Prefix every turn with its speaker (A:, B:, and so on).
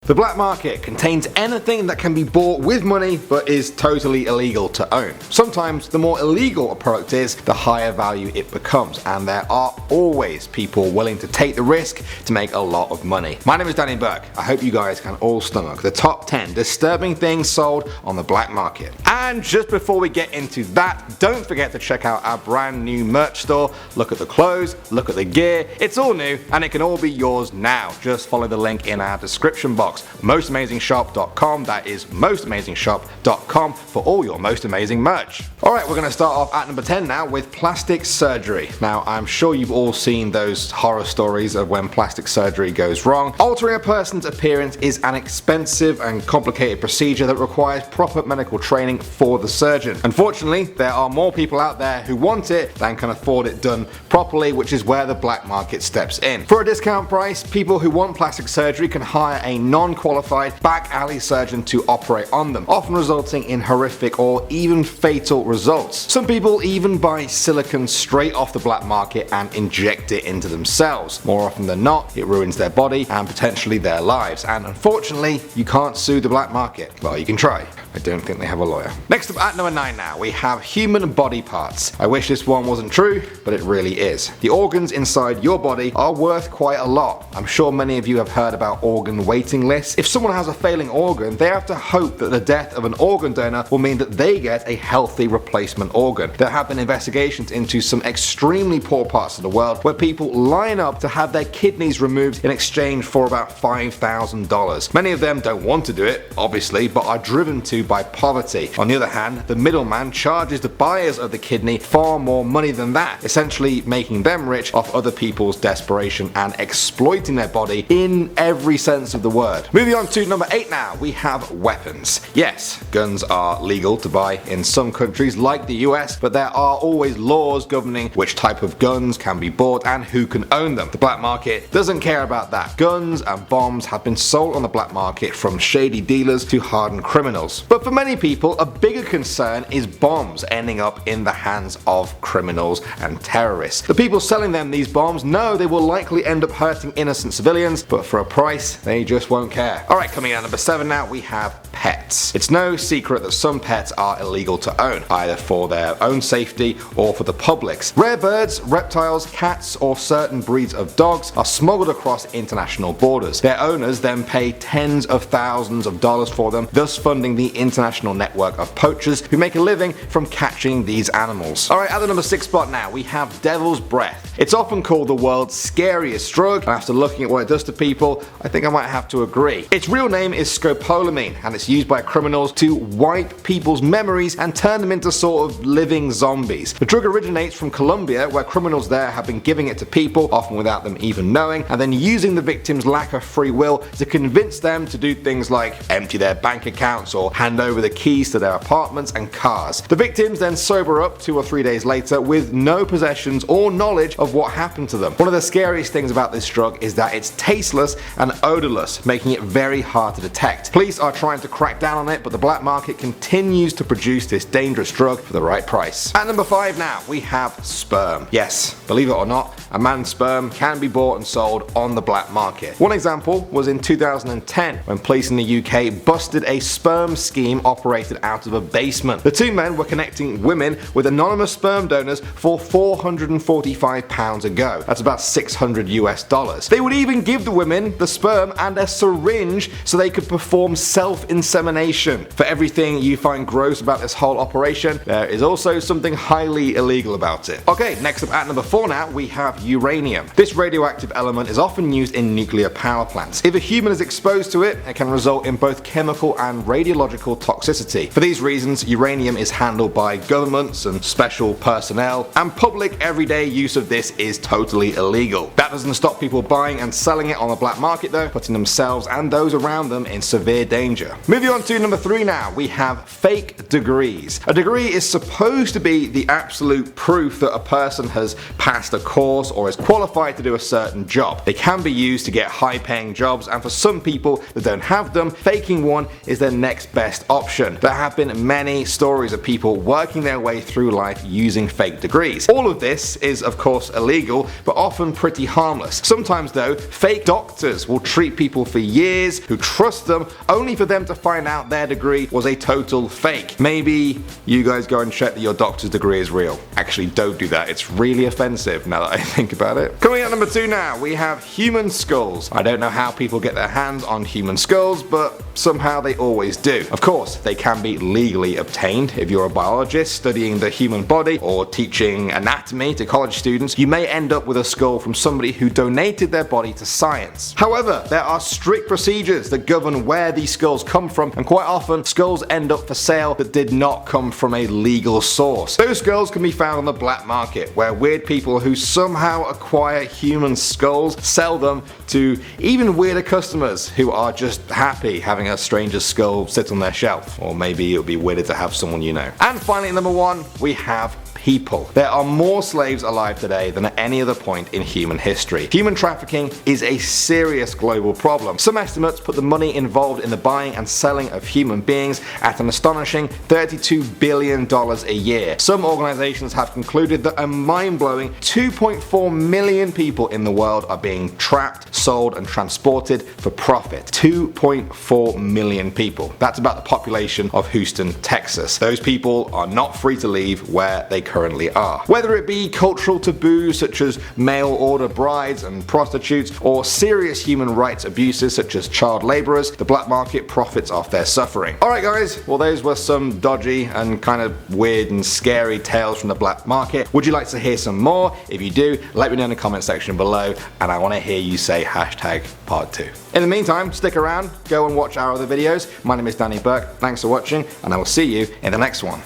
A: The black market contains anything that can be bought with money but is totally illegal to own. Sometimes the more illegal a product is, the higher value it becomes, and there are always people willing to take the risk to make a lot of money. My name is Danny Burke. I hope you guys can all stomach the top 10 disturbing things sold on the black market. And just before we get into that, don't forget to check out our brand new merch store. Look at the clothes, look at the gear, it's all new and it can all be yours now. Just follow the link in our description box, mostamazingshop.com, that is mostamazingshop.com for all your most amazing merch. Alright, we're going to start off at number 10 now with plastic surgery. Now I'm sure you've all seen those horror stories of when plastic surgery goes wrong. Altering a person's appearance is an expensive and complicated procedure that requires proper medical training for the surgeon. Unfortunately, there are more people out there who want it than can afford it done properly, which is where the black market steps in. For a discount price, people who want plastic surgery can hire a non-qualified back alley surgeon to operate on them, often resulting in horrific or even fatal results. Some people even buy silicone straight off the black market and inject it into themselves. More often than not, it ruins their body and potentially their lives, and unfortunately, you can't sue the black market. Well, you can try. I don't think they have a lawyer. Next up at number 9 now, we have human body parts. I wish this one wasn't true, but it really is. The organs inside your body are worth quite a lot. I'm sure many of you have heard about organ waiting lists. If someone has a failing organ, they have to hope that the death of an organ donor will mean that they get a healthy replacement organ. There have been investigations into some extremely poor parts of the world where people line up to have their kidneys removed in exchange for about $5,000. Many of them don't want to do it, obviously, but are driven to by poverty. On the other hand, the middleman charges the buyers of the kidney far more money than that, essentially making them rich off other people's desperation and exploiting their body in every sense of the word. Moving on to number 8 now, we have weapons. Yes, guns are legal to buy in some countries like the US, but there are always laws governing which type of guns can be bought and who can own them. The black market doesn't care about that. Guns and bombs have been sold on the black market from shady dealers to hardened criminals. But for many people, a bigger concern is bombs ending up in the hands of criminals and terrorists. The people selling them these bombs know they will likely end up hurting innocent civilians, but for a price, they just won't care. Alright, coming in at number 7 now, we have pets. It's no secret that some pets are illegal to own, either for their own safety or for the public's. Rare birds, reptiles, cats, or certain breeds of dogs are smuggled across international borders. Their owners then pay tens of thousands of dollars for them, thus funding the international network of poachers who make a living from catching these animals. Alright, at the number 6 spot now, we have devil's breath. It's often called the world's scariest drug, and after looking at what it does to people, I think I might have to agree. Its real name is scopolamine, and it's used by criminals to wipe people's memories and turn them into sort of living zombies. The drug originates from Colombia, where criminals there have been giving it to people, often without them even knowing, and then using the victim's lack of free will to convince them to do things like empty their bank accounts or hand over the keys to their apartments and cars. The victims then sober up 2 or 3 days later with no possessions or knowledge of what happened to them. One of the scariest things about this drug is that it's tasteless and odorless, making it very hard to detect. Police are trying to crack down on it, but the black market continues to produce this dangerous drug for the right price. At number 5 now, we have sperm. Yes, believe it or not, a man's sperm can be bought and sold on the black market. One example was in 2010 when police in the UK busted a sperm scheme operated out of a basement. The two men were connecting women with anonymous sperm donors for £445 a go. That's about $600 US. They would even give the women the sperm and a syringe so they could perform self-insemination. For everything you find gross about this whole operation, there is also something highly illegal about it. Okay, next up at number 4 now, we have uranium. This radioactive element is often used in nuclear power plants. If a human is exposed to it, it can result in both chemical and radiological toxicity. For these reasons, uranium is handled by governments and special personnel, and public everyday use of this is totally illegal. That doesn't stop people buying and selling it on the black market though, putting themselves and those around them in severe danger. Moving on to number 3 now, we have fake degrees. A degree is supposed to be the absolute proof that a person has passed a course or is qualified to do a certain job. They can be used to get high paying jobs, and for some people that don't have them, faking one is their next best best option. There have been many stories of people working their way through life using fake degrees. All of this is of course illegal, but often pretty harmless. Sometimes though, fake doctors will treat people for years who trust them only for them to find out their degree was a total fake. Maybe you guys go and check that your doctor's degree is real. Actually, don't do that. It's really offensive now that I think about it. Coming at number 2 now, we have human skulls. I don't know how people get their hands on human skulls, but somehow they always do. Of course, they can be legally obtained. If you're a biologist studying the human body or teaching anatomy to college students, you may end up with a skull from somebody who donated their body to science. However, there are strict procedures that govern where these skulls come from, and quite often skulls end up for sale that did not come from a legal source. Those skulls can be found on the black market, where weird people who somehow acquire human skulls sell them to even weirder customers who are just happy having a stranger's skull sit on their shelf. Or maybe it would be weirder to have someone you know. And finally, number 1, we have people. There are more slaves alive today than at any other point in human history. Human trafficking is a serious global problem. Some estimates put the money involved in the buying and selling of human beings at an astonishing $32 billion a year. Some organizations have concluded that a mind-blowing 2.4 million people in the world are being trapped, sold, and transported for profit. 2.4 million people. That's about the population of Houston, Texas. Those people are not free to leave where they currently are. Whether it be cultural taboos such as mail order brides and prostitutes, or serious human rights abuses such as child laborers, the black market profits off their suffering. Alright guys, well those were some dodgy and kind of weird and scary tales from the black market. Would you like to hear some more? If you do, let me know in the comment section below, and I want to hear you say #part 2. In the meantime, stick around, go and watch our other videos. My name is Danny Burke, thanks for watching, and I will see you in the next one.